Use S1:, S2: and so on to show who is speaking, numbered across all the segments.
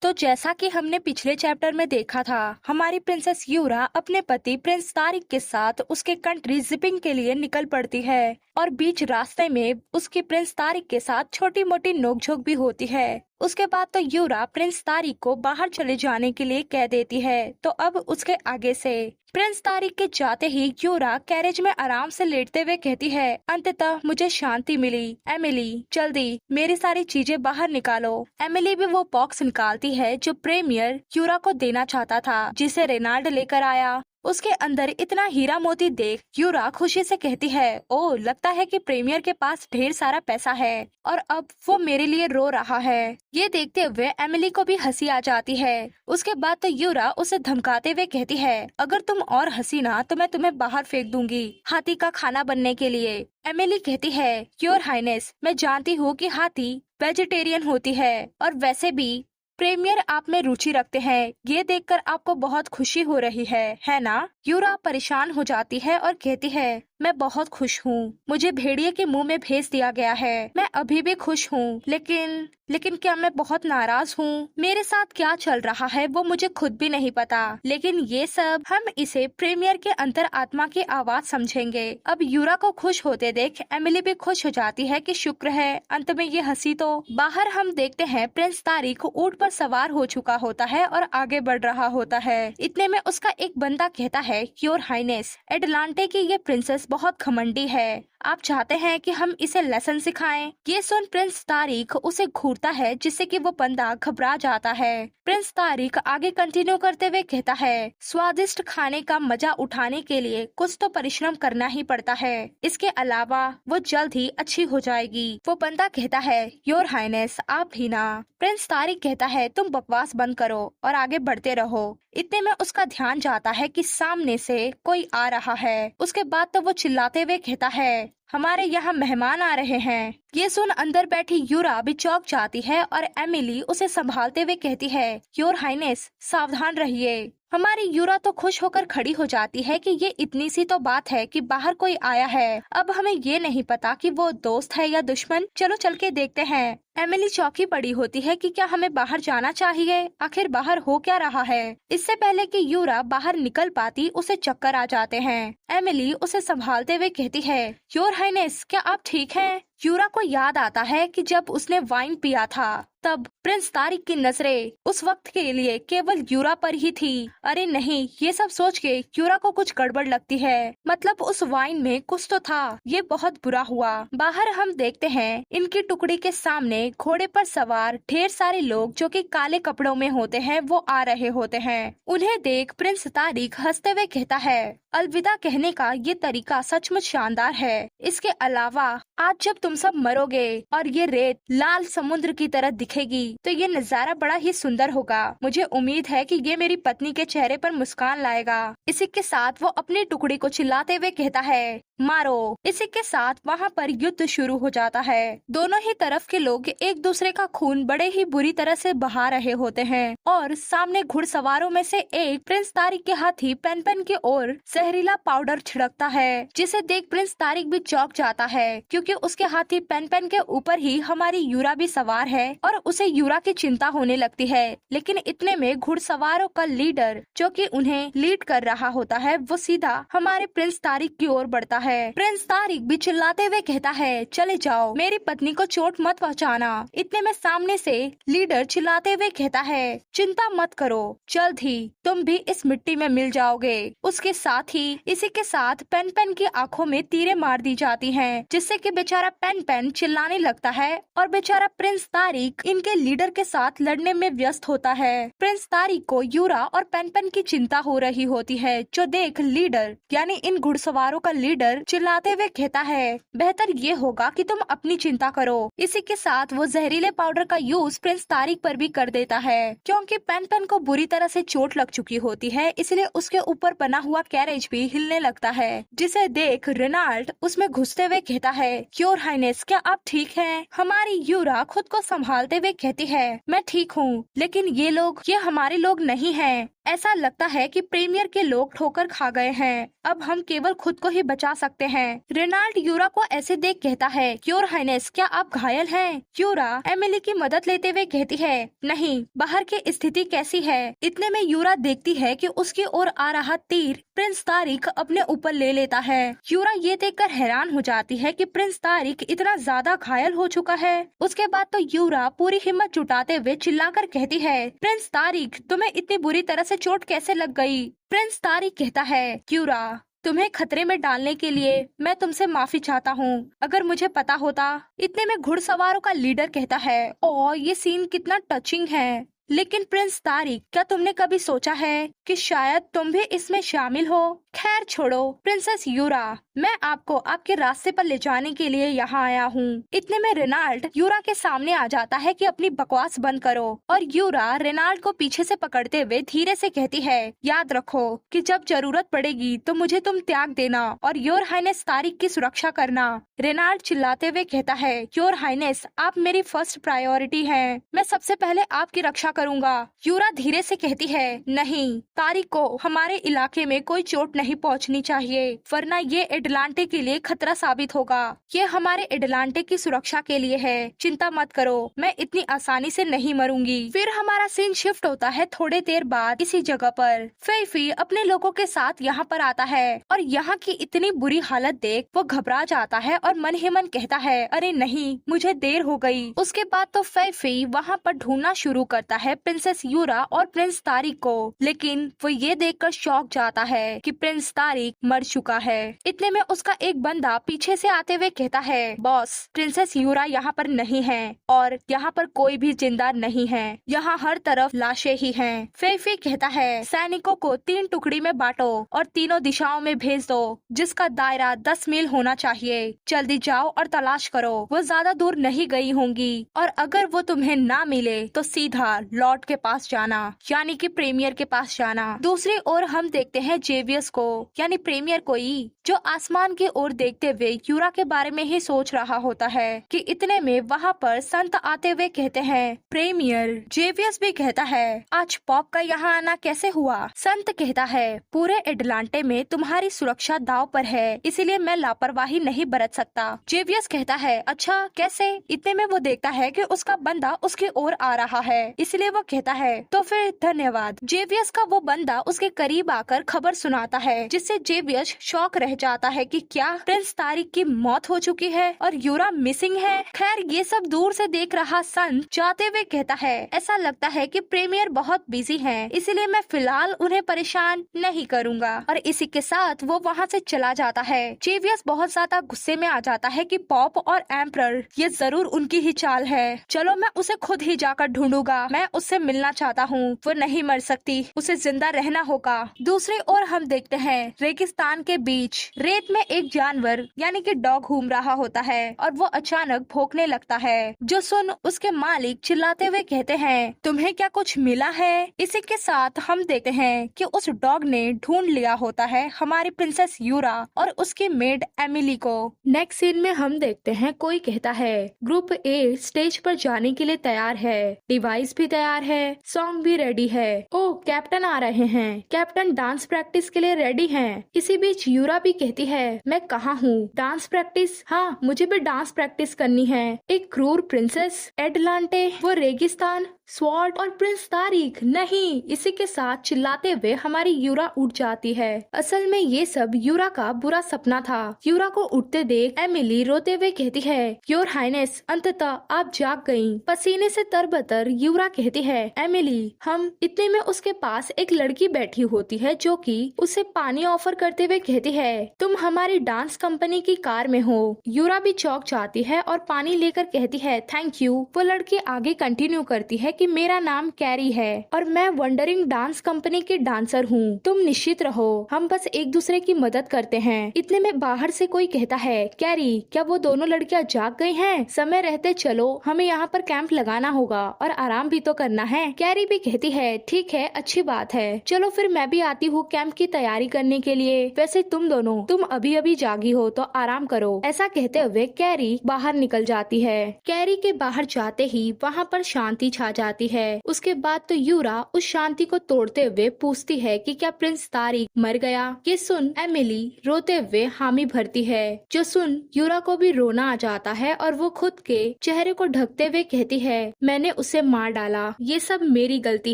S1: तो जैसा कि हमने पिछले चैप्टर में देखा था, हमारी प्रिंसेस यूरा अपने पति प्रिंस तारिक के साथ उसके कंट्री जिपिंग के लिए निकल पड़ती है और बीच रास्ते में उसकी प्रिंस तारिक के साथ छोटी मोटी नोकझोंक भी होती है। उसके बाद तो यूरा प्रिंस तारिक को बाहर चले जाने के लिए कह देती है। तो अब उसके आगे से प्रिंस तारिक के जाते ही यूरा कैरेज में आराम से लेटते हुए कहती है, अंततः मुझे शांति मिली। एमिली, जल्दी मेरी सारी चीजें बाहर निकालो। एमिली भी वो बॉक्स निकालती है जो प्रीमियर यूरा को देना चाहता था, जिसे रेनाल्ड लेकर आया। उसके अंदर इतना हीरा मोती देख यूरा खुशी से कहती है, ओह लगता है कि प्रीमियर के पास ढेर सारा पैसा है और अब वो मेरे लिए रो रहा है। ये देखते हुए एमिली को भी हंसी आ जाती है। उसके बाद तो यूरा उसे धमकाते हुए कहती है, अगर तुम और हंसी ना तो मैं तुम्हें बाहर फेंक दूंगी हाथी का खाना बनने के लिए। एमिली कहती है, योर हाइनेस, मैं जानती हूँ कि हाथी वेजिटेरियन होती है और वैसे भी प्रीमियर आप में रुचि रखते हैं। ये देखकर आपको बहुत खुशी हो रही है ना? यूरा परेशान हो जाती है और कहती है, मैं बहुत खुश हूँ। मुझे भेड़िए के मुंह में भेज दिया गया है। मैं अभी भी खुश हूँ, लेकिन क्या मैं बहुत नाराज हूँ? मेरे साथ क्या चल रहा है वो मुझे खुद भी नहीं पता। लेकिन ये सब हम इसे प्रीमियर के अंतर आत्मा की आवाज समझेंगे। अब यूरा को खुश होते देख एमिली भी खुश हो जाती है कि शुक्र है अंत में ये हंसी तो। बाहर हम देखते हैं प्रिंस तारिक ऊंट पर सवार हो चुका होता है और आगे बढ़ रहा होता है। इतने में उसका एक बंदा कहता है, योर हाइनेस, एटलांटे की ये प्रिंसेस बहुत घमंडी है। आप चाहते हैं कि हम इसे लेसन सिखाएं? ये सुन प्रिंस तारिक उसे घूरता है, जिससे कि वो बंदा घबरा जाता है। प्रिंस तारिक आगे कंटिन्यू करते हुए कहता है, स्वादिष्ट खाने का मजा उठाने के लिए कुछ तो परिश्रम करना ही पड़ता है। इसके अलावा वो जल्द ही अच्छी हो जाएगी। वो बंदा कहता है, योर हाइनेस, आप भी ना। प्रिंस तारिक कहता है, तुम बकवास बंद करो और आगे बढ़ते रहो। इतने में उसका ध्यान जाता है कि सामने से कोई आ रहा है। उसके बाद तो वो चिल्लाते हुए कहता है, हमारे यहाँ मेहमान आ रहे हैं। ये सुन अंदर बैठी यूरा भी चौंक जाती है और एमिली उसे संभालते हुए कहती है, योर हाइनेस, सावधान रहिए। हमारी यूरा तो खुश होकर खड़ी हो जाती है कि ये इतनी सी तो बात है कि बाहर कोई आया है। अब हमें ये नहीं पता कि वो दोस्त है या दुश्मन। चलो चल के देखते हैं। एमिली चौंकी पड़ी होती है कि क्या हमें बाहर जाना चाहिए? आखिर बाहर हो क्या रहा है? इससे पहले कि यूरा बाहर निकल पाती उसे चक्कर आ जाते हैं। एमिली उसे संभालते हुए कहती है, योर हाइनेस, क्या आप ठीक हैं? यूरा को याद आता है कि जब उसने वाइन पिया था तब प्रिंस तारिक की नजरें उस वक्त के लिए केवल यूरा पर ही थी। अरे नहीं, ये सब सोच के यूरा को कुछ गड़बड़ लगती है। मतलब उस वाइन में कुछ तो था। ये बहुत बुरा हुआ। बाहर हम देखते हैं इनकी टुकड़ी के सामने घोड़े पर सवार ढेर सारे लोग जो कि काले कपड़ों में होते हैं वो आ रहे होते हैं। उन्हें देख प्रिंस तारिक हंसते हुए कहता है, अलविदा कहने का ये तरीका सचमुच शानदार है। इसके अलावा आज जब तुम सब मरोगे और ये रेत लाल समुद्र की तरह दिखेगी तो ये नजारा बड़ा ही सुंदर होगा। मुझे उम्मीद है कि ये मेरी पत्नी के चेहरे पर मुस्कान लाएगा। इसी के साथ वो अपनी टुकड़ी को चिल्लाते हुए कहता है, मारो। इसी के साथ वहाँ पर युद्ध शुरू हो जाता है। दोनों ही तरफ के लोग एक दूसरे का खून बड़े ही बुरी तरह से बहा रहे होते हैं और सामने घुड़सवारों में से एक प्रिंस तारिक के हाथी पेन की ओर जहरीला पाउडर छिड़कता है, जिसे देख प्रिंस तारिक भी चौंक जाता है क्योंकि उसके हाथी पेन के ऊपर ही हमारी यूरा भी सवार है और उसे यूरा की चिंता होने लगती है। लेकिन इतने में घुड़सवारों का लीडर जो कि उन्हें लीड कर रहा होता है वो सीधा हमारे प्रिंस तारिक की ओर बढ़ता है। प्रिंस तारिक भी चिल्लाते हुए कहता है, चले जाओ, मेरी पत्नी को चोट मत पहुंचाना। इतने में सामने से लीडर चिल्लाते हुए कहता है, चिंता मत करो, जल्द ही तुम भी इस मिट्टी में मिल जाओगे। उसके साथ ही इसी के साथ पेन की आंखों में तीरें मार दी जाती हैं, जिससे कि बेचारा पेन चिल्लाने लगता है और बेचारा प्रिंस तारिक इनके लीडर के साथ लड़ने में व्यस्त होता है। प्रिंस तारिक को यूरा और पेन की चिंता हो रही होती है, जो देख लीडर यानी इन घुड़सवारों का लीडर चिल्लाते हुए कहता है, बेहतर ये होगा कि तुम अपनी चिंता करो। इसी के साथ वो जहरीले पाउडर का यूज प्रिंस तारिक पर भी कर देता है। क्योंकि पेन को बुरी तरह से चोट लग चुकी होती है, इसलिए उसके ऊपर बना हुआ कैरेज भी हिलने लगता है, जिसे देख रेनाल्ड उसमें घुसते हुए कहता है, योर हाइनेस, क्या आप ठीक हैं? हमारी यूरा खुद को संभालते हुए कहती है, मैं ठीक हूँ, लेकिन ये हमारे लोग नहीं हैं। ऐसा लगता है कि प्रीमियर के लोग ठोकर खा गए हैं। अब हम केवल खुद को ही बचा सकते हैं। रेनाल्ड यूरा को ऐसे देख कहता है, योर हाइनेस क्या आप घायल हैं? यूरा एमिली की मदद लेते हुए कहती है, नहीं, बाहर की स्थिति कैसी है? इतने में यूरा देखती है कि उसकी ओर आ रहा तीर प्रिंस तारिक अपने ऊपर ले लेता है। यूरा ये देखकर हैरान हो जाती है कि प्रिंस तारिक इतना ज्यादा घायल हो चुका है। उसके बाद तो यूरा पूरी हिम्मत जुटाते हुए चिल्लाकर कहती है, प्रिंस तारिक तुम्हें इतनी बुरी तरह से चोट कैसे लग गई? प्रिंस तारिक कहता है, यूरा तुम्हें खतरे में डालने के लिए मैं तुमसे माफी चाहता हूँ। अगर मुझे पता होता। इतने में घुड़सवारों का लीडर कहता है, ओ ये सीन कितना टचिंग है। लेकिन प्रिंस तारिक क्या तुमने कभी सोचा है कि शायद तुम भी इसमें शामिल हो? खैर छोड़ो प्रिंसेस यूरा, मैं आपको आपके रास्ते पर ले जाने के लिए यहाँ आया हूँ। इतने में रेनाल्ड यूरा के सामने आ जाता है कि अपनी बकवास बंद करो, और यूरा रेनाल्ड को पीछे से पकड़ते हुए धीरे से कहती है, याद रखो कि जब जरूरत पड़ेगी तो मुझे तुम त्याग देना और योर हाइनेस तारिक की सुरक्षा करना। रेनाल्ड चिल्लाते हुए कहता है, योर हाइनेस आप मेरी फर्स्ट प्रायोरिटी हैं, मैं सबसे पहले आपकी रक्षा करूंगा। यूरा धीरे से कहती है, नहीं, तारिक को हमारे इलाके में कोई चोट नहीं पहुंचनी चाहिए, वरना ये एटलांटे के लिए खतरा साबित होगा। ये हमारे एटलांटे की सुरक्षा के लिए है, चिंता मत करो, मैं इतनी आसानी से नहीं मरूंगी। फिर हमारा सीन शिफ्ट होता है थोड़े देर बाद इसी जगह पर। फेफी अपने लोगों के साथ यहाँ पर आता है और यहाँ की इतनी बुरी हालत देख वो घबरा जाता है और मन ही मन कहता है, अरे नहीं, मुझे देर हो गई। उसके बाद तो फेफी वहाँ पर ढूंढना शुरू करता है प्रिंसेस यूरा और प्रिंस तारिक को, लेकिन वो ये देखकर शॉक जाता है कि प्रिंस तारिक मर चुका है। इतने में उसका एक बंदा पीछे से आते हुए कहता है, बॉस प्रिंसेस यूरा यहाँ पर नहीं है और यहाँ पर कोई भी जिंदा नहीं है, यहाँ हर तरफ लाशें ही हैं। फेफी कहता है, सैनिकों को 3 टुकड़ी में बांटो और तीनों दिशाओं में भेज दो, जिसका दायरा 10 मील होना चाहिए। जल्दी जाओ और तलाश करो, वो ज्यादा दूर नहीं गई होंगी, और अगर वो तुम्हें ना मिले तो सीधा लॉर्ड के पास जाना, यानी कि प्रीमियर के पास जाना। दूसरी ओर हम देखते हैं जेवियस को, यानी प्रीमियर को ही, जो आसमान की ओर देखते हुए यूरा के बारे में ही सोच रहा होता है कि इतने में वहाँ पर संत आते हुए कहते हैं, प्रीमियर। जेवियस भी कहता है, आज पॉप का यहाँ आना कैसे हुआ? संत कहता है, पूरे एटलांटे में तुम्हारी सुरक्षा दाव पर है, इसीलिए मैं लापरवाही नहीं बरत सकता। जेवियस कहता है, अच्छा कैसे? इतने में वो देखता है कि उसका बंदा उसकी ओर आ रहा है, इसलिए वो कहता है, तो फिर धन्यवाद। जेवियस का वो बंदा उसके करीब आकर खबर सुनाता है, जिससे जेवियस शॉक रह जाता है कि क्या प्रिंस तारिक की मौत हो चुकी है और यूरा मिसिंग है। खैर ये सब दूर से देख रहा संत जाते हुए कहता है, ऐसा लगता है कि प्रीमियर बहुत बिजी हैं, इसलिए मैं फिलहाल उन्हें परेशान नहीं करूंगा। और इसी के साथ वो वहाँ से चला जाता है। जेवियस बहुत ज्यादा गुस्से में आ जाता है कि पॉप और एम्परर ये जरूर उनकी ही चाल है। चलो मैं उसे खुद ही जाकर ढूंढूंगा, मैं उससे मिलना चाहता हूँ, वो नहीं मर सकती, उसे जिंदा रहना होगा। दूसरी ओर हम देखते हैं रेगिस्तान के बीच रेत में एक जानवर यानी कि डॉग घूम रहा होता है और वो अचानक भौंकने लगता है, जो सुन उसके मालिक चिल्लाते हुए कहते हैं, तुम्हें क्या कुछ मिला है? इसी के साथ हम देखते हैं कि उस डॉग ने ढूंढ लिया होता है हमारी प्रिंसेस यूरा और उसकी मेड एमिली को। नेक्स्ट सीन में हम देखते हैं कोई कहता है, ग्रुप ए स्टेज पर जाने के लिए तैयार है, डिवाइस भी तैयार है, सॉन्ग भी रेडी है। ओह कैप्टन आ रहे हैं, कैप्टन डांस प्रैक्टिस के लिए रेडी हैं। इसी बीच यूरा भी कहती है, मैं कहाँ हूँ? Dance practice? हाँ मुझे भी डांस प्रैक्टिस करनी है। एक क्रूर प्रिंसेस, एटलांटे, वो रेगिस्तान, स्वॉर्ड और प्रिंस तारिक नहीं। इसी के साथ चिल्लाते हुए हमारी यूरा उठ जाती है। असल में ये सब यूरा का बुरा सपना था। यूरा को उठते देख एमिली रोते हुए कहती है, योर हाइनेस अंततः आप जाग गयी। पसीने से तरबतर यूरा कहती है, एमिली हम। इतने में उसके पास एक लड़की बैठी होती है जो कि उसे पानी ऑफर करते हुए कहती है, तुम हमारी डांस कंपनी की कार में हो। यूरा भी चौंक जाती है और पानी लेकर कहती है, थैंक यू। वो लड़की आगे कंटिन्यू करती है कि मेरा नाम कैरी है और मैं वंडरिंग डांस कंपनी की डांसर हूँ। तुम निश्चित रहो, हम बस एक दूसरे की मदद करते हैं। इतने में बाहर से कोई कहता है, कैरी क्या वो दोनों लड़कियां जाग गई हैं? समय रहते चलो, हमें यहाँ पर कैंप लगाना होगा और आराम भी तो करना है। कैरी भी कहती है, ठीक है अच्छी बात है, चलो फिर मैं भी आती हूँ कैंप की तैयारी करने के लिए। वैसे तुम दोनों तुम अभी अभी जागी हो तो आराम करो। ऐसा कहते हुए कैरी बाहर निकल जाती है। कैरी के बाहर जाते ही वहाँ पर शांति छा जाती है। उसके बाद तो यूरा उस शांति को तोड़ते हुए पूछती है कि क्या प्रिंस तारिक मर गया। ये सुन एमिली रोते हुए हामी भरती है। जो सुन यूरा को भी रोना आ जाता है और वो खुद के चेहरे को ढकते हुए कहती है, मैंने उसे मार डाला, ये सब मेरी गलती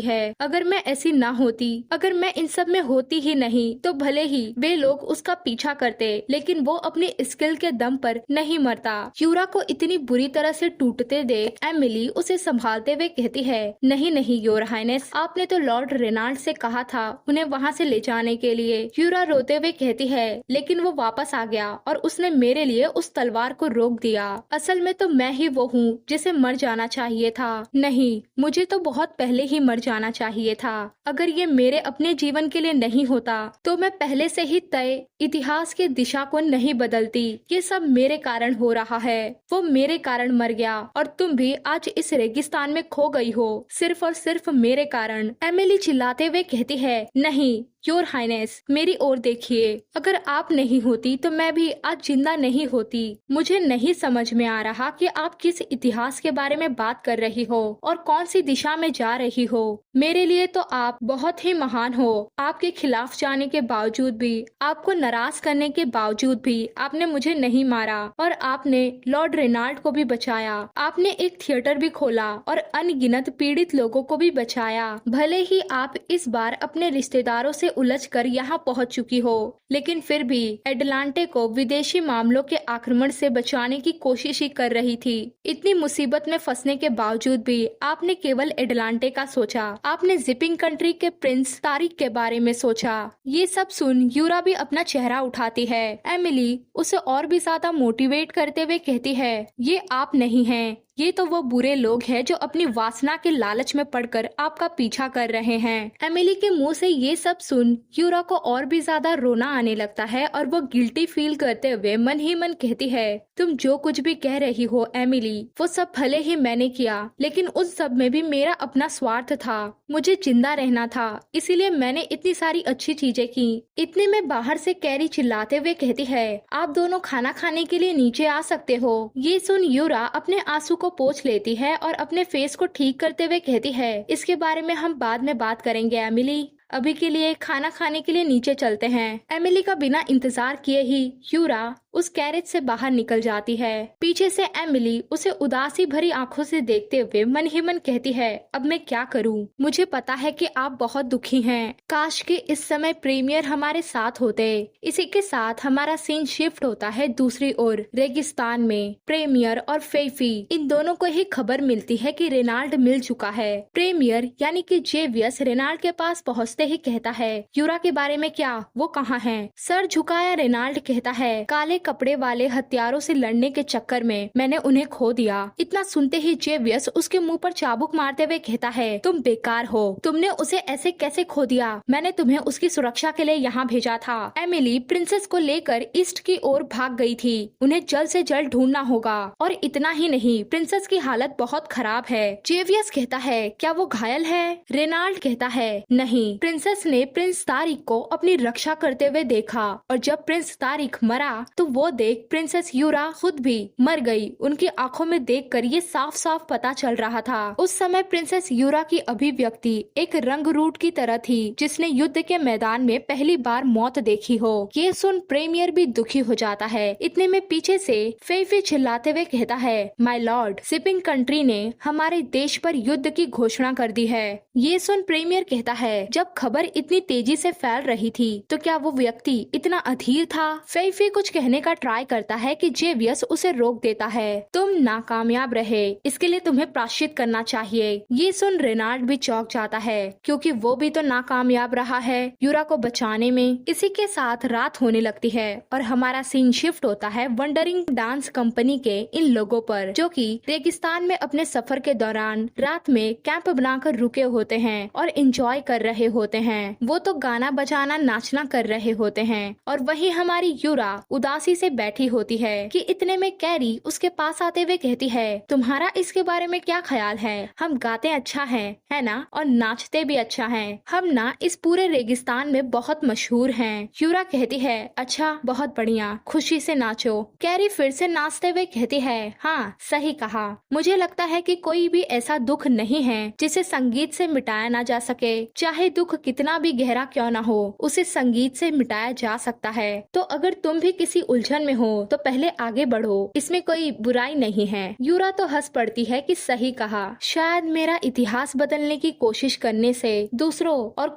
S1: है। अगर मैं ऐसी ना होती, अगर मैं इन सब में होती ही नहीं, तो भले ही वे लोग उसका पीछा करते, लेकिन वो अपनी स्किल के दम पर नहीं मरता। यूरा को इतनी बुरी तरह से टूटते देख एमिली उसे संभालते हुए कहती है, नहीं नहीं योर हाइनेस, आपने तो लॉर्ड रेनाल्ड से कहा था उन्हें वहाँ से ले जाने के लिए। यूरा रोते हुए कहती है, लेकिन वो वापस आ गया और उसने मेरे लिए उस तलवार को रोक दिया। असल में तो मैं ही वो हूँ जिसे मर जाना चाहिए था। नहीं, मुझे तो बहुत पहले ही मर जाना चाहिए था। अगर ये मेरे अपने जीवन के लिए नहीं होता तो मैं पहले से ही तय इतिहास की दिशा को नहीं बदलती। ये सब मेरे कारण हो रहा है, वो मेरे कारण मर गया और तुम भी आज इस रेगिस्तान में खो गई हो, सिर्फ और सिर्फ मेरे कारण। एमिली चिल्लाते हुए कहती है, नहीं योर हाइनेस, मेरी ओर देखिए, अगर आप नहीं होती तो मैं भी आज जिंदा नहीं होती। मुझे नहीं समझ में आ रहा कि आप किस इतिहास के बारे में बात कर रही हो और कौन सी दिशा में जा रही हो। मेरे लिए तो आप बहुत ही महान हो। आपके खिलाफ जाने के बावजूद भी, आपको नाराज करने के बावजूद भी आपने मुझे नहीं मारा और आपने लॉर्ड रेनाल्ड को भी बचाया। आपने एक थिएटर भी खोला और अनगिनत पीड़ित लोगों को भी बचाया। भले ही आप इस बार अपने रिश्तेदारों से उलझकर यहाँ पहुँच चुकी हो, लेकिन फिर भी एटलांटे को विदेशी मामलों के आक्रमण से बचाने की कोशिश ही कर रही थी। इतनी मुसीबत में फंसने के बावजूद भी आपने केवल एटलांटे का सोचा। आपने जिपिंग कंट्री के प्रिंस तारिक के बारे में सोचा। ये सब सुन यूरा भी अपना चेहरा उठाती है। एमिली उसे और भी ज्यादा मोटिवेट करते हुए कहती है, ये आप नहीं हैं, ये तो वो बुरे लोग हैं जो अपनी वासना के लालच में पड़कर आपका पीछा कर रहे हैं। एमिली के मुंह से ये सब सुन यूरा को और भी ज्यादा रोना आने लगता है और वो गिल्टी फील करते हुए मन ही मन कहती है, तुम जो कुछ भी कह रही हो एमिली, वो सब भले ही मैंने किया, लेकिन उस सब में भी मेरा अपना स्वार्थ था। मुझे जिंदा रहना था, इसीलिए मैंने इतनी सारी अच्छी चीजें की। इतने में बाहर से कैरी चिल्लाते हुए कहती है, आप दोनों खाना खाने के लिए नीचे आ सकते हो। ये सुन यूरा अपने आंसू को पोंछ लेती है और अपने फेस को ठीक करते हुए कहती है, इसके बारे में हम बाद में बात करेंगे एमिली, अभी के लिए खाना खाने के लिए नीचे चलते हैं। एमिली का बिना इंतजार किए ही यूरा उस कैरेज से बाहर निकल जाती है। पीछे से एमिली उसे उदासी भरी आंखों से देखते हुए मन ही मन कहती है, अब मैं क्या करूं? मुझे पता है कि आप बहुत दुखी हैं। काश कि इस समय प्रीमियर हमारे साथ होते। इसी के साथ हमारा सीन शिफ्ट होता है दूसरी ओर रेगिस्तान में। प्रीमियर और फेफी इन दोनों को ही खबर मिलती है कि रेनाल्ड मिल चुका है। प्रीमियर यानी कि जेवियस रेनाल्ड के पास पहुँचते ही कहता है, यूरा के बारे में क्या? वो कहाँ है? सर झुकाया रेनाल्ड कहता है, काले कपड़े वाले हथियारों से लड़ने के चक्कर में मैंने उन्हें खो दिया। इतना सुनते ही जेवियस उसके मुंह पर चाबुक मारते हुए कहता है, तुम बेकार हो, तुमने उसे ऐसे कैसे खो दिया? मैंने तुम्हें उसकी सुरक्षा के लिए यहाँ भेजा था। एमिली प्रिंसेस को लेकर ईस्ट की ओर भाग गई थी। उन्हें जल्द से जल्द ढूंढना होगा। और इतना ही नहीं, प्रिंसेस की हालत बहुत खराब है। जेवियस कहता है, क्या वो घायल है? रेनाल्ड कहता है, नहीं, प्रिंसेस ने प्रिंस तारिक को अपनी रक्षा करते हुए देखा और जब प्रिंस तारिक मरा तो वो देख प्रिंसेस यूरा खुद भी मर गई। उनकी आंखों में देखकर ये साफ साफ पता चल रहा था। उस समय प्रिंसेस यूरा की अभिव्यक्ति एक रंगरूट की तरह थी जिसने युद्ध के मैदान में पहली बार मौत देखी हो। ये सुन प्रीमियर भी दुखी हो जाता है। इतने में पीछे से फेफी चिल्लाते हुए कहता है, माय लॉर्ड, शिपिंग कंट्री ने हमारे देश पर युद्ध की घोषणा कर दी है। ये सुन प्रीमियर कहता है, जब खबर इतनी तेजी से फैल रही थी तो क्या वो व्यक्ति इतना अधीर था? फेफी कुछ कहने का ट्राई करता है कि जेवियस उसे रोक देता है। तुम नाकामयाब रहे, इसके लिए तुम्हें प्रायश्चित करना चाहिए। ये सुन रेनाल्ड भी चौंक जाता है क्योंकि वो भी तो नाकामयाब रहा है यूरा को बचाने में। इसी के साथ रात होने लगती है और हमारा सीन शिफ्ट होता है वंडरिंग डांस कंपनी के इन लोगों पर, जो कि रेगिस्तान में अपने सफर के दौरान रात में कैंप बनाकर रुके होते हैं और एंजॉय कर रहे होते हैं। वो तो गाना बजाना नाचना कर रहे होते हैं और वहीं हमारी यूरा उदासी उदासी से बैठी होती है कि इतने में कैरी उसके पास आते हुए कहती है, तुम्हारा इसके बारे में क्या ख्याल है? हम गाते अच्छा है ना, और नाचते भी अच्छा है। हम ना इस पूरे रेगिस्तान में बहुत मशहूर हैं। यूरा कहती है, अच्छा बहुत बढ़िया, खुशी से नाचो। कैरी फिर से नाचते हुए कहती है, हाँ सही कहा, मुझे लगता है कि कोई भी ऐसा दुख नहीं है जिसे संगीत से मिटाया ना जा सके। चाहे दुख कितना भी गहरा क्यों ना हो, उसे संगीत से मिटाया जा सकता है। तो अगर तुम भी किसी उलझन में हो तो पहले आगे बढ़ो, इसमें कोई बुराई नहीं है। यूरा तो हंस पड़ती है कि सही कहा, शायद मेरा इतिहास बदलने की कोशिश करने से दूसरों और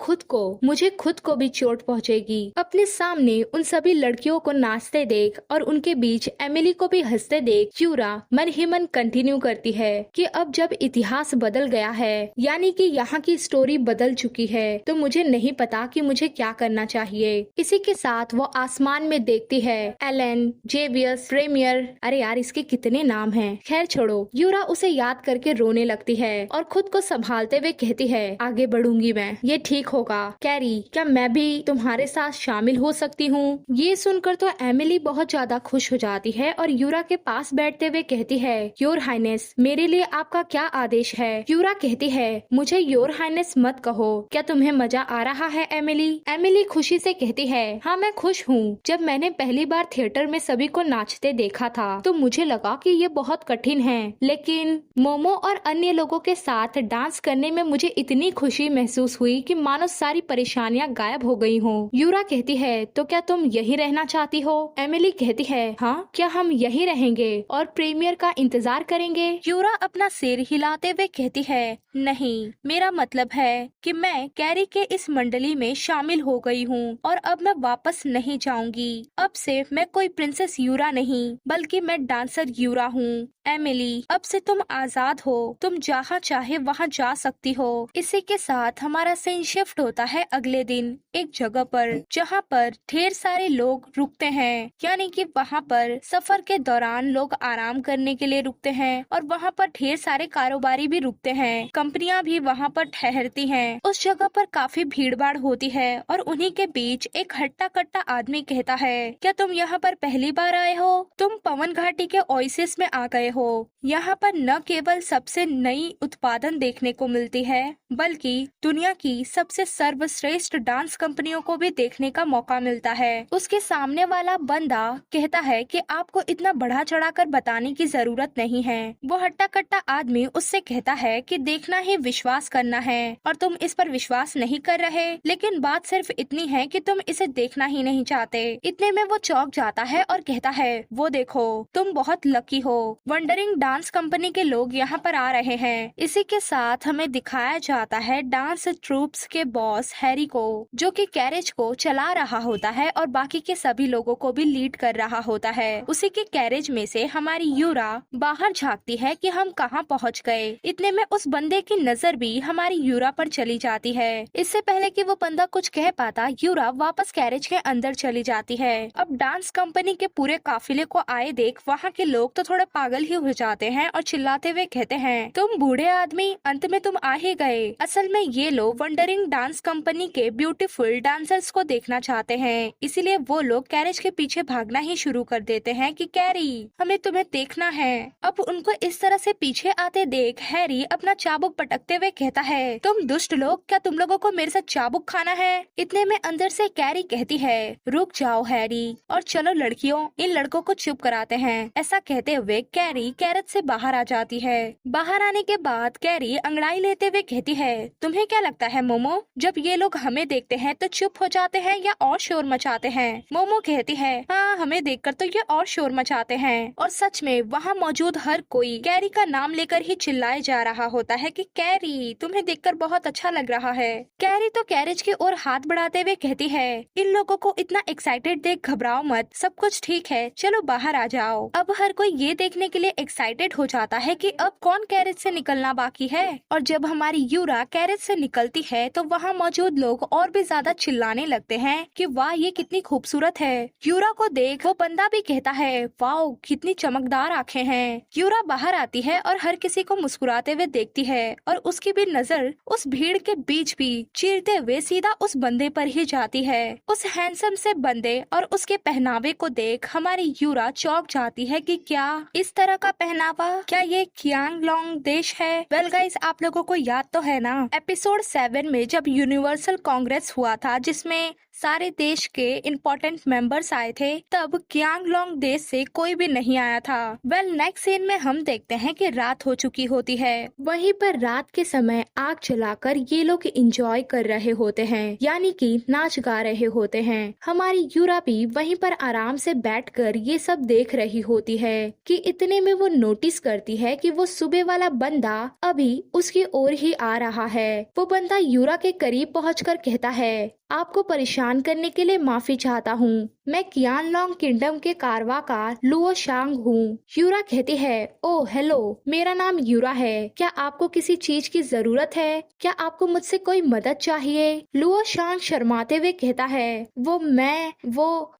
S1: मुझे खुद को भी चोट पहुंचेगी। अपने सामने उन सभी लड़कियों को नाचते देख और उनके बीच एमिली को भी हंसते देख यूरा मन ही मन कंटिन्यू करती है कि अब जब इतिहास बदल गया है, यानी कि यहाँ की स्टोरी बदल चुकी है, तो मुझे नहीं पता कि मुझे क्या करना चाहिए। इसी के साथ वो आसमान में देखती है एलन, जेवियस, प्रेमियर, अरे यार इसके कितने नाम हैं, खैर छोड़ो। यूरा उसे याद करके रोने लगती है और खुद को संभालते हुए कहती है, आगे बढ़ूंगी मैं, ये ठीक होगा। कैरी, क्या मैं भी तुम्हारे साथ शामिल हो सकती हूँ? ये सुनकर तो एमिली बहुत ज्यादा खुश हो जाती है और यूरा के पास बैठते हुए कहती है, योर हाइनेस, मेरे लिए आपका क्या आदेश है? यूरा कहती है, मुझे योर हाइनेस मत कहो, क्या तुम्हें मजा आ रहा है एमिली? एमिली खुशी से कहती है, हाँ मैं खुश हूँ। जब मैंने पहली बार थिएटर में सभी को नाचते देखा था तो मुझे लगा कि ये बहुत कठिन है, लेकिन मोमो और अन्य लोगों के साथ डांस करने में मुझे इतनी खुशी महसूस हुई कि मानो सारी परेशानियां गायब हो गई हों। यूरा कहती है, तो क्या तुम यही रहना चाहती हो? एमिली कहती है, हाँ, क्या हम यही रहेंगे और प्रीमियर का इंतजार करेंगे? यूरा अपना सिर हिलाते हुए कहती है, नहीं, मेरा मतलब है कि मैं कैरी के इस मंडली में शामिल हो गई हूँ और अब मैं वापस नहीं जाऊंगी। अब से मैं कोई प्रिंसेस यूरा नहीं, बल्कि मैं डांसर यूरा हूँ। एमिली, अब से तुम आजाद हो, तुम जहाँ चाहे वहाँ जा सकती हो। इसी के साथ हमारा सीन शिफ्ट होता है अगले दिन एक जगह पर जहाँ पर ढेर सारे लोग रुकते हैं, यानी कि वहाँ पर सफर के दौरान लोग आराम करने के लिए रुकते हैं और वहाँ पर ढेर सारे कारोबारी भी रुकते हैं, कंपनियां भी वहाँ पर ठहरती हैं। उस जगह पर काफी भीड़ भाड़ होती है और उन्हीं के बीच एक हट्टा कट्टा आदमी कहता है, क्या तुम यहाँ पर पहली बार आए हो? तुम पवन घाटी के ओएसिस में आ गए हो। यहाँ पर न केवल सबसे नई उत्पादन देखने को मिलती है, बल्कि दुनिया की सबसे सर्वश्रेष्ठ डांस कंपनियों को भी देखने का मौका मिलता है। उसके सामने वाला बंदा कहता है कि आपको इतना बढ़ा चढ़ाकर बताने की जरूरत नहीं है। वो हट्टा कट्टा आदमी उससे कहता है कि देखना ही विश्वास करना है और तुम इस पर विश्वास नहीं कर रहे, लेकिन बात सिर्फ इतनी है कि तुम इसे देखना ही नहीं चाहते। इतने में वो चौंक जाता है और कहता है, वो देखो, तुम बहुत लकी हो, वंडरिंग डांस कंपनी के लोग यहाँ पर आ रहे हैं। इसी के साथ हमें दिखाया जाता है डांस ट्रूप्स के बॉस हैरी को, जो कि कैरेज को चला रहा होता है और बाकी के सभी लोगों को भी लीड कर रहा होता है। उसी के कैरेज में से हमारी यूरा बाहर झांकती है कि हम कहाँ पहुँच गए। इतने में उस बंदे की नजर भी हमारी यूरा पर चली जाती है। इससे पहले कि वो बंदा कुछ कह पाता, यूरा वापस कैरेज के अंदर चली जाती है। अब डांस कंपनी के पूरे काफिले को आए देख वहाँ के लोग तो थोड़े पागल ही हो जाते हैं और चिल्लाते हुए कहते हैं, तुम बूढ़े आदमी, अंत में तुम आ ही गए। असल में ये लोग वंडरिंग डांस कंपनी के ब्यूटीफुल डांसर्स को देखना चाहते हैं, इसीलिए वो लोग कैरेज के पीछे भागना ही शुरू कर देते हैं कि कैरी, हमें तुम्हें देखना है। अब उनको इस तरह से पीछे आते देख हैरी अपना चाबुक पटकते हुए कहता है, तुम दुष्ट लोग, क्या तुम लोगों को मेरे साथ चाबुक खाना है? इतने में अंदर से कैरी कहती है, रुक जाओ हैरी, और चलो लड़कियों, इन लड़कों को चुप कराते हैं। ऐसा कहते हुए कैरी कैरेज से बाहर आ जाती है। बाहर आने के बाद कैरी अंगड़ाई लेते हुए कहती है, तुम्हें क्या लगता है मोमो, जब ये लोग हमें देखते हैं तो चुप हो जाते हैं या और शोर मचाते हैं? मोमो कहती है, हाँ, हमें देखकर तो ये और शोर मचाते हैं। और सच में वहाँ मौजूद हर कोई कैरी का नाम लेकर ही चिल्लाए जा रहा होता है कि कैरी, तुम्हें देखकर बहुत अच्छा लग रहा है। कैरी तो कैरेज की ओर हाथ बढ़ाते हुए कहती है, इन लोगों को इतना एक्साइटेड देख घबराओ मत, सब कुछ ठीक है, चलो बाहर आ जाओ। अब हर कोई ये देखने के लिए एक्साइटेड हो जाता है कि अब कौन कैरेज से निकलना बाकी है। और जब हमारी यूरा कैरेज से निकलती है तो वहाँ मौजूद लोग और भी ज्यादा चिल्लाने लगते हैं कि वाह, ये कितनी खूबसूरत है। यूरा को देख वो बंदा भी कहता है, वाओ कितनी चमकदार आंखें हैं। यूरा बाहर आती है और हर किसी को मुस्कुराते हुए देखती है और उसकी भी नजर उस भीड़ के बीच भी चीरते हुए सीधा उस बंदे पर ही जाती है। उस हैंडसम से बंदे और उसके पहनावे को देख हमारी यूरा चौंक जाती है कि क्या इस तरह का पहनावा, क्या ये क्यांगलोंग देश है। वेल गाइस, आप लोगों को याद तो है ना एपिसोड 7 में जब यूनिवर्सल कांग्रेस हुआ था जिसमें सारे देश के इम्पोर्टेंट मेंबर्स आए थे, तब क्यांगलोंग देश से कोई भी नहीं आया था। वेल नेक्स्ट सीन में हम देखते हैं कि रात हो चुकी होती है। वहीं पर रात के समय आग जलाकर ये लोग एंजॉय कर रहे होते हैं, यानी कि नाच गा रहे होते हैं। हमारी यूरा भी वहीं पर आराम से बैठकर ये सब देख रही होती है कि इतने में वो नोटिस करती है कि वो सुबह वाला बंदा अभी उसकी ओर ही आ रहा है। वो बंदा यूरा के करीब पहुंचकर कहता है, आपको परेशान करने के लिए माफी चाहता हूँ, मैं क्यांगलोंग किंगडम के कारवा का लुओ शांग हूँ। यूरा कहती है, ओह हेलो, मेरा नाम यूरा है, क्या आपको किसी चीज की जरूरत है? क्या आपको मुझसे कोई मदद चाहिए? लुओ शांग शर्माते हुए कहता है,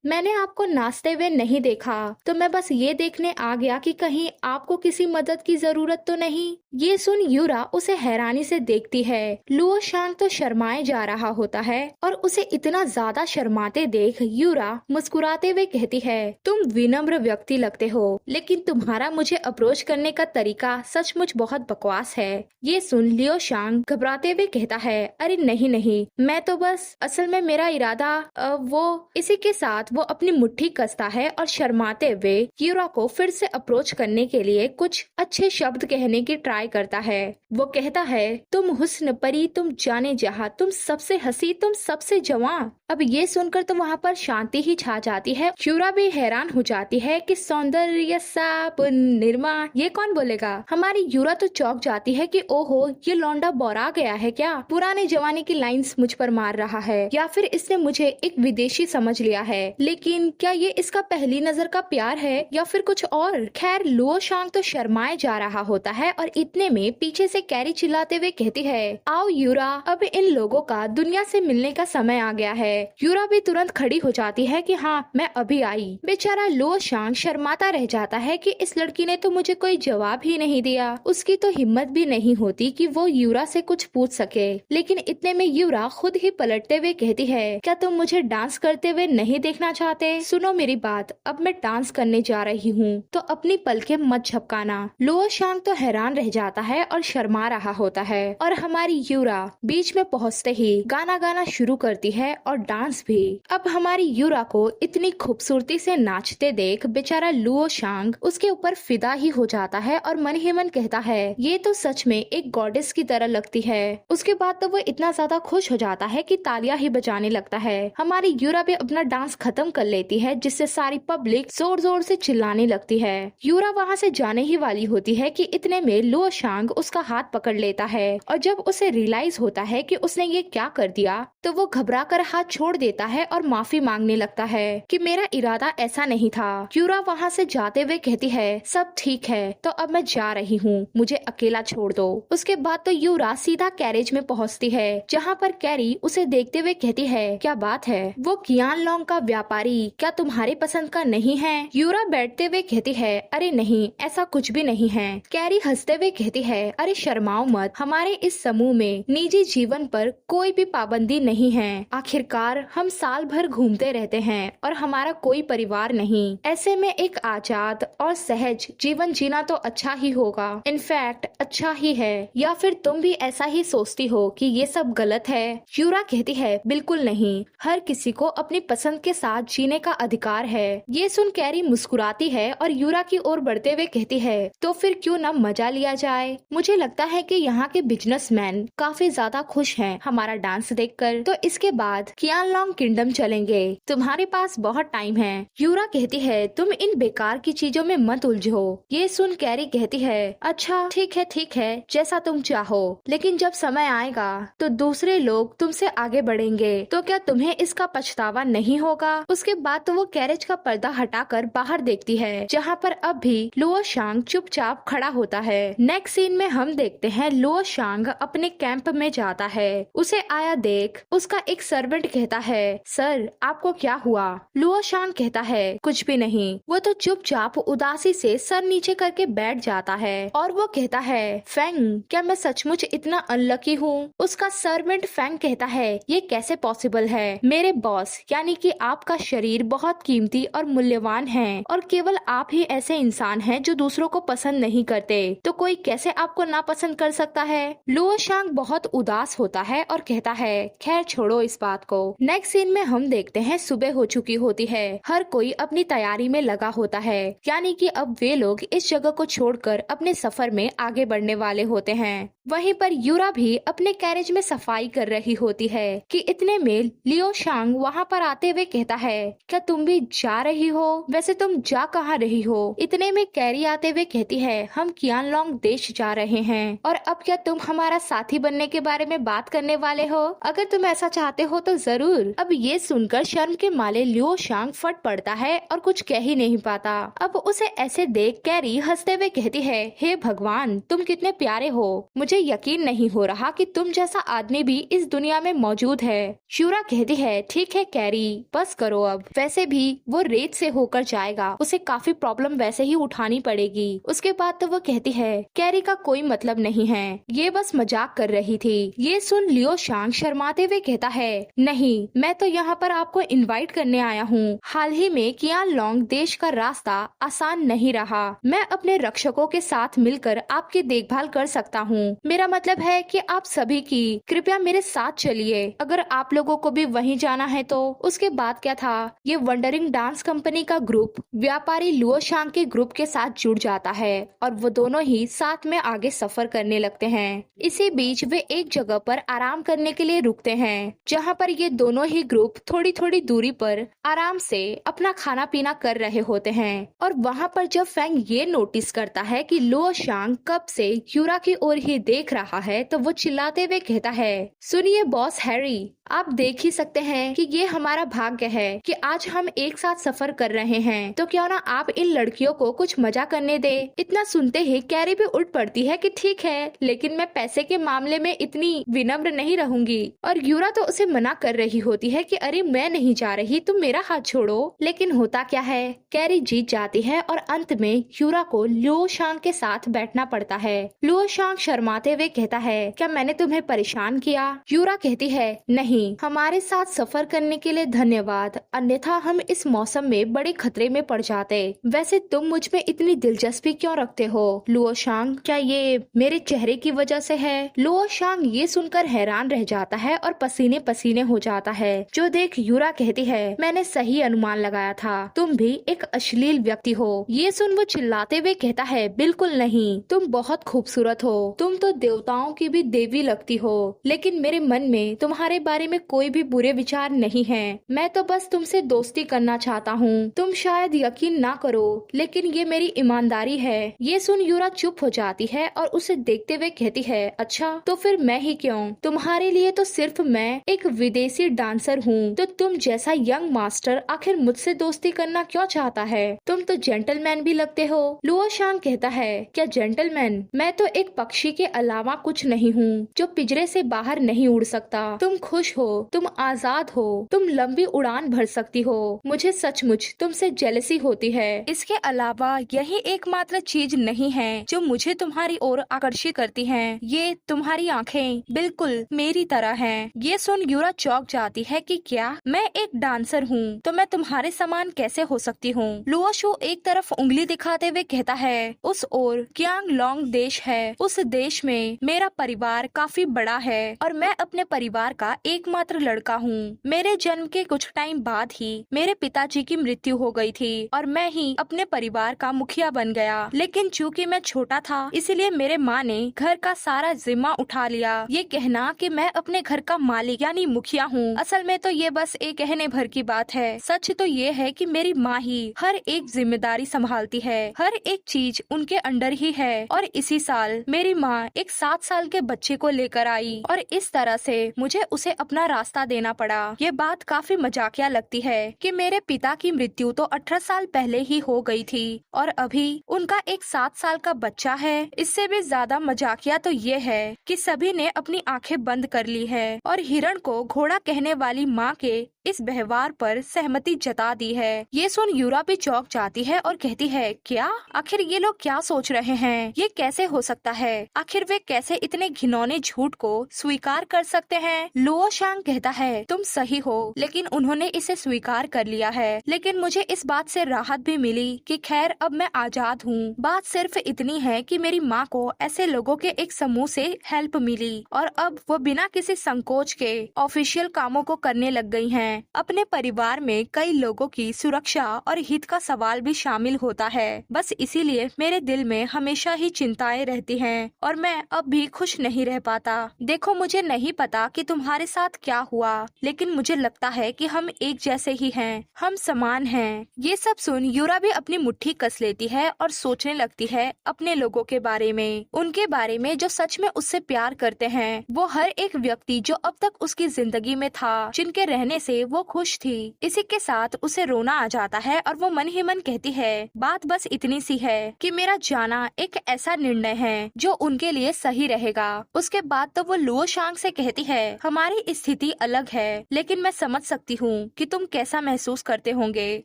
S1: मैंने आपको नाचते हुए नहीं देखा, तो मैं बस ये देखने आ गया कि कहीं आपको किसी मदद की जरूरत तो नहीं। ये सुन यूरा उसे हैरानी से देखती है। लुओ शांग तो शर्माए जा रहा होता है और उसे इतना ज्यादा शर्माते देख यूरा मुस्कुराते हुए कहती है, तुम विनम्र व्यक्ति लगते हो, लेकिन तुम्हारा मुझे अप्रोच करने का तरीका सचमुच बहुत बकवास है। ये सुन लियो शांग घबराते हुए कहता है, अरे नहीं नहीं, मैं तो बस असल में मेरा इरादा वो। इसी के साथ वो अपनी मुट्ठी कसता है और शर्माते हुए यूरा को फिर से अप्रोच करने के लिए कुछ अच्छे शब्द कहने की ट्राई करता है। वो कहता है, तुम हुस्न परी, तुम जाने जहां, तुम सबसे हंसी, तुम सबसे जवां। अब ये सुनकर तो वहाँ पर शांति ही छा जाती है। यूरा भी हैरान हो जाती है कि सौंदर्य सा निर्मा, ये कौन बोलेगा। हमारी यूरा तो चौंक जाती है कि ओहो, ये लौंडा बौरा गया है क्या, पुराने जमाने की लाइंस मुझ पर मार रहा है, या फिर इसने मुझे एक विदेशी समझ लिया है। लेकिन क्या ये इसका पहली नजर का प्यार है या फिर कुछ और। खैर लुओ शांग तो शर्माए जा रहा होता है और इतने में पीछे से कैरी चिल्लाते हुए कहती है, आओ यूरा, अब इन लोगों का दुनिया से मिलने का समय आ गया है। यूरा भी तुरंत खड़ी हो जाती है कि हाँ, मैं अभी आई। बेचारा लुओ शांग शर्माता रह जाता है कि इस लड़की ने तो मुझे कोई जवाब ही नहीं दिया। उसकी तो हिम्मत भी नहीं होती कि वो यूरा से कुछ पूछ सके। लेकिन इतने में यूरा खुद ही पलटते हुए कहती है, क्या तुम मुझे डांस करते हुए नहीं देखना चाहते? सुनो मेरी बात, अब मैं डांस करने जा रही हूँ, तो अपनी पलकें मत झपकाना। लुओ शांग तो हैरान रह जाता है और शर्मा रहा होता है और हमारी यूरा बीच में पहुँचते ही गाना गाना शुरू करती है और डांस भी। अब हमारी यूरा को इतनी खूबसूरती से नाचते देख बेचारा लुओ शांग उसके ऊपर फिदा ही हो जाता है और मन ही मन कहता है, ये तो सच में एक गॉडेस की तरह लगती है। उसके बाद तो वो इतना ज्यादा खुश हो जाता है कि तालियां ही बजाने लगता है। हमारी यूरा भी अपना डांस खत्म कर लेती है, जिससे सारी पब्लिक जोर जोर से चिल्लाने लगती है। यूरा वहाँ से जाने ही वाली होती है कि इतने में लुओ शांग उसका हाथ पकड़ लेता है और जब उसे रियलाइज होता है कि उसने ये क्या कर दिया, तो वो घबरा कर हाथ छोड़ देता है और माफी मांगने लगता है कि मेरा इरादा ऐसा नहीं था। यूरा वहाँ से जाते हुए कहती है, सब ठीक है, तो अब मैं जा रही हूँ, मुझे अकेला छोड़ दो। उसके बाद तो यूरा सीधा कैरेज में पहुँचती है, जहाँ पर कैरी उसे देखते हुए कहती है, क्या बात है, वो क्यांगलोंग का व्यापारी क्या तुम्हारे पसंद का नहीं है? यूरा बैठते हुए कहती है, अरे नहीं, ऐसा कुछ भी नहीं है। कैरी हंसते हुए कहती है, अरे शर्माओ मत, हमारे इस समूह में निजी जीवन पर कोई भी पाबंदी नहीं है। आखिरकार हम साल भर घूमते रहते हैं और हमारा कोई परिवार नहीं। ऐसे में एक आजाद और सहज जीवन जीना तो अच्छा ही होगा, इनफैक्ट अच्छा ही है। या फिर तुम भी ऐसा ही सोचती हो कि ये सब गलत है? यूरा कहती है, बिल्कुल नहीं, हर किसी को अपनी पसंद के साथ जीने का अधिकार है। ये सुन कैरी मुस्कुराती है और यूरा की ओर बढ़ते हुए कहती है, तो फिर क्यों ना मजा लिया जाए। मुझे लगता है कि यहाँ के बिजनेसमैन काफी ज्यादा खुश हैं हमारा डांस देखकर, तो इसके बाद क्यांगलोंग किंगडम चलेंगे, तुम्हारे पास बहुत टाइम है। यूरा कहती है, तुम इन बेकार की चीजों में मत उलझो। ये सुन कैरी कहती है, अच्छा ठीक है, जैसा तुम चाहो, लेकिन जब समय आएगा तो दूसरे लोग तुमसे आगे बढ़ेंगे, तो क्या तुम्हें इसका पछतावा नहीं होगा? उसके बाद तो वो कैरेज का पर्दा हटाकर बाहर देखती है, जहाँ पर अब भी लुओ शांग चुपचाप खड़ा होता है। नेक्स्ट सीन में हम देखते हैं लुओ शांग अपने कैंप में जाता है। उसे आया देख उसका एक सर्वेंट कहता है, सर आपको क्या हुआ? लुओ शांग कहता है, कुछ भी नहीं। वो तो चुपचाप उदासी से सर नीचे करके बैठ जाता है और वो कहता है, फेंग क्या मैं सचमुच इतना अनलकी हूँ? उसका सर्वेंट फेंग कहता है, ये कैसे पॉसिबल है? मेरे बॉस यानी कि आपका शरीर बहुत कीमती और मूल्यवान है और केवल आप ही ऐसे इंसान हैं जो दूसरों को पसंद नहीं करते, तो कोई कैसे आपको नापसंद कर सकता है? लुओ शांग बहुत उदास होता है और कहता है, खैर छोड़ो इस बात को। नेक्स्ट सीन में हम देखते हैं सुबह हो चुकी होती है, हर कोई अपनी तैयारी में लगा होता है, यानी कि अब वे लोग इस जगह को छोड़कर अपने सफर में आगे बढ़ने वाले होते हैं। वहीं पर यूरा भी अपने कैरेज में सफाई कर रही होती है कि इतने में लियो शांग वहाँ पर आते हुए कहता है, क्या तुम भी जा रही हो? वैसे तुम जा कहाँ रही हो? इतने में कैरी आते हुए कहती है, हम कियानलोंग देश जा रहे हैं। और अब क्या तुम हमारा साथी बनने के बारे में बात करने वाले हो? अगर तुम ऐसा चाहते हो तो जरूर। अब ये सुनकर शर्म के मारे लियो शांग फट पड़ता है और कुछ कह ही नहीं पाता। अब उसे ऐसे देख कैरी हंसते हुए कहती है, हे भगवान तुम कितने प्यारे हो, मुझे यकीन नहीं हो रहा कि तुम जैसा आदमी भी इस दुनिया में मौजूद है। यूरा कहती है, ठीक है कैरी बस करो अब, वैसे भी वो रेत से होकर जाएगा, उसे काफी प्रॉब्लम वैसे ही उठानी पड़ेगी। उसके बाद तो वो कहती है, कैरी का कोई मतलब नहीं है, ये बस मजाक कर रही थी। ये सुन लियो शांग शर्माते हुए कहता है, नहीं मैं तो यहाँ पर आपको इनवाइट करने आया हूँ। हाल ही में कियानलोंग देश का रास्ता आसान नहीं रहा, मैं अपने रक्षकों के साथ मिलकर आपकी देखभाल कर सकता हूँ। मेरा मतलब है कि आप सभी की कृपया मेरे साथ चलिए। अगर आप लोगों को भी वहीं जाना है तो। उसके बाद क्या था, ये वंडरिंग डांस कंपनी का ग्रुप व्यापारी लुओ शांग के ग्रुप के साथ जुड़ जाता है और वो दोनों ही साथ में आगे सफर करने लगते हैं। इसी बीच वे एक जगह पर आराम करने के लिए रुकते हैं, जहाँ पर ये दोनों ही ग्रुप थोड़ी थोड़ी दूरी पर आराम से अपना खाना पीना कर रहे होते हैं। और वहाँ पर जब फेंग ये नोटिस करता है कि लुओ शांग कब से यूरा की ओर ही देख रहा है, तो वो चिल्लाते हुए कहता है, सुनिए बॉस हैरी, आप देख ही सकते हैं कि ये हमारा भाग्य है कि आज हम एक साथ सफर कर रहे हैं, तो क्यों ना आप इन लड़कियों को कुछ मजा करने दे। इतना सुनते ही कैरी भी उठ पड़ती है कि ठीक है, लेकिन मैं पैसे के मामले में इतनी विनम्र नहीं रहूंगी। और यूरा तो उसे मना कर रही होती है कि अरे मैं नहीं जा रही, तुम मेरा हाथ छोड़ो। लेकिन होता क्या है, कैरी जीत जाती है और अंत में यूरा को लुओ शांग के साथ बैठना पड़ता है। लुओ शांग शर्माते हुए कहता है, क्या मैंने तुम्हें परेशान किया? यूरा कहती है, नहीं, हमारे साथ सफर करने के लिए धन्यवाद, अन्यथा हम इस मौसम में बड़े खतरे में पड़ जाते। वैसे तुम मुझ में इतनी दिलचस्पी क्यों रखते हो लुओ शांग? क्या ये मेरे चेहरे की वजह से है? लुओ शांग ये सुनकर हैरान रह जाता है और पसीने पसीने हो जाता है। जो देख यूरा कहती है, मैंने सही अनुमान लगाया था, तुम भी एक अश्लील व्यक्ति हो। ये सुन वो चिल्लाते हुए कहता है, बिल्कुल नहीं, तुम बहुत खूबसूरत हो, तुम तो देवताओं की भी देवी लगती हो, लेकिन मेरे मन में तुम्हारे बारे में कोई भी बुरे विचार नहीं है। मैं तो बस तुमसे दोस्ती करना चाहता हूँ। तुम शायद यकीन ना करो, लेकिन ये मेरी ईमानदारी है। ये सुन यूरा चुप हो जाती है और उसे देखते हुए कहती है, अच्छा तो फिर मैं ही क्यों? तुम्हारे लिए तो सिर्फ मैं एक विदेशी डांसर हूँ, तो तुम जैसा यंग मास्टर आखिर मुझसे दोस्ती करना क्यों चाहता है? तुम तो जेंटलमैन भी लगते हो। लुओ शांग कहता है, क्या जेंटलमैन? मैं तो एक पक्षी के अलावा कुछ नहीं हूँ जो पिंजरे से बाहर नहीं उड़ सकता। तुम खुश हो, तुम आजाद हो, तुम लंबी उड़ान भर सकती हो, मुझे सचमुच तुमसे जेलसी होती है। इसके अलावा यही एकमात्र चीज नहीं है जो मुझे तुम्हारी ओर आकर्षित करती है। ये तुम्हारी आंखें बिल्कुल मेरी तरह हैं। ये सुन यूरा चौंक जाती है कि क्या मैं एक डांसर हूँ तो मैं तुम्हारे समान कैसे हो सकती हूँ? लुओ शू एक तरफ उंगली दिखाते हुए कहता है, उस ओर कियांगलोंग देश है, उस देश में मेरा परिवार काफी बड़ा है और मैं अपने परिवार का एकमात्र लड़का हूँ। मेरे जन्म के कुछ टाइम बाद ही मेरे पिताजी की मृत्यु हो गई थी और मैं ही अपने परिवार का मुखिया बन गया। लेकिन चूंकि मैं छोटा था, इसलिए मेरे माँ ने घर का सारा जिम्मा उठा लिया। ये कहना कि मैं अपने घर का मालिक यानी मुखिया हूँ, असल में तो ये बस एक कहने भर की बात है। सच तो ये है कि मेरी माँ ही हर एक जिम्मेदारी संभालती है, हर एक चीज उनके अंडर ही है। और इसी साल मेरी माँ एक 7 साल के बच्चे को लेकर आई और इस तरह से मुझे उसे अपना रास्ता देना पड़ा। ये बात काफी मजाकिया लगती है कि मेरे पिता की मृत्यु तो 18 साल पहले ही हो गई थी और अभी उनका एक 7 साल का बच्चा है। इससे भी ज्यादा मजाकिया तो ये है कि सभी ने अपनी आंखें बंद कर ली है और हिरण को घोड़ा कहने वाली माँ के इस व्यवहार पर सहमति जता दी है। ये सुन यूरा भी चौंक जाती है और कहती है, क्या आखिर ये लोग क्या सोच रहे हैं? ये कैसे हो सकता है? आखिर वे कैसे इतने घिनौने झूठ को स्वीकार कर सकते हैं? लुओ शांग कहता है, तुम सही हो, लेकिन उन्होंने इसे स्वीकार कर लिया है। लेकिन मुझे इस बात से राहत भी मिली कि खैर अब मैं आजाद हूँ। बात सिर्फ इतनी है कि मेरी माँ को ऐसे लोगों के एक समूह से हेल्प मिली और अब वो बिना किसी संकोच के ऑफिशियल कामों को करने लग गई हैं। अपने परिवार में कई लोगों की सुरक्षा और हित का सवाल भी शामिल होता है। बस इसीलिए मेरे दिल में हमेशा ही चिंताएं रहती हैं और मैं अब भी खुश नहीं रह पाता। देखो, मुझे नहीं पता कि तुम्हारे साथ क्या हुआ, लेकिन मुझे लगता है कि हम एक जैसे ही हैं, हम समान हैं। ये सब सुन यूरा भी अपनी मुट्ठी कस लेती है और सोचने लगती है अपने लोगों के बारे में, उनके बारे में जो सच में उससे प्यार करते हैं। वो हर एक व्यक्ति जो अब तक उसकी जिंदगी में था, जिनके रहने से वो खुश थी। इसी के साथ उसे रोना आ जाता है और वो मन ही मन कहती है, बात बस इतनी सी है कि मेरा जाना एक ऐसा निर्णय है जो उनके लिए सही रहेगा। उसके बाद तो वो लुओ शांग से कहती है, हमारी स्थिति अलग है, लेकिन मैं समझ सकती हूँ कि तुम कैसा महसूस करते होंगे।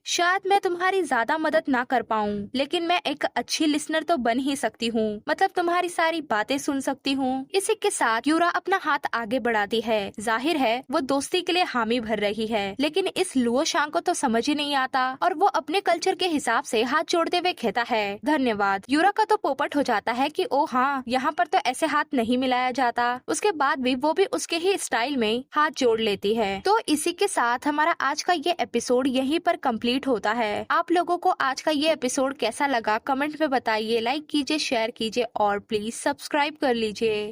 S1: शायद मैं तुम्हारी ज्यादा मदद ना कर पाऊँ, लेकिन मैं एक अच्छी लिसनर तो बन ही सकती हूँ, मतलब तुम्हारी सारी बातें सुन सकती हूँ। इसी के साथ यूरा अपना हाथ आगे बढ़ाती है। जाहिर है वो दोस्ती के लिए हामी भर रही है, लेकिन इस लुओ शांग को तो समझ ही नहीं आता और वो अपने कल्चर के हिसाब से हाथ जोड़ते हुए कहता है, धन्यवाद। यूरा का तो पोपट हो जाता है कि ओ हाँ, यहाँ पर तो ऐसे हाथ नहीं मिलाया जाता। उसके बाद भी वो भी उसके ही स्टाइल में हाथ जोड़ लेती है। तो इसी के साथ हमारा आज का ये एपिसोड यहीं पर कंप्लीट होता है। आप लोगों को आज का ये एपिसोड कैसा लगा कमेंट में बताइए, लाइक कीजिए, शेयर कीजिए और प्लीज सब्सक्राइब कर लीजिए।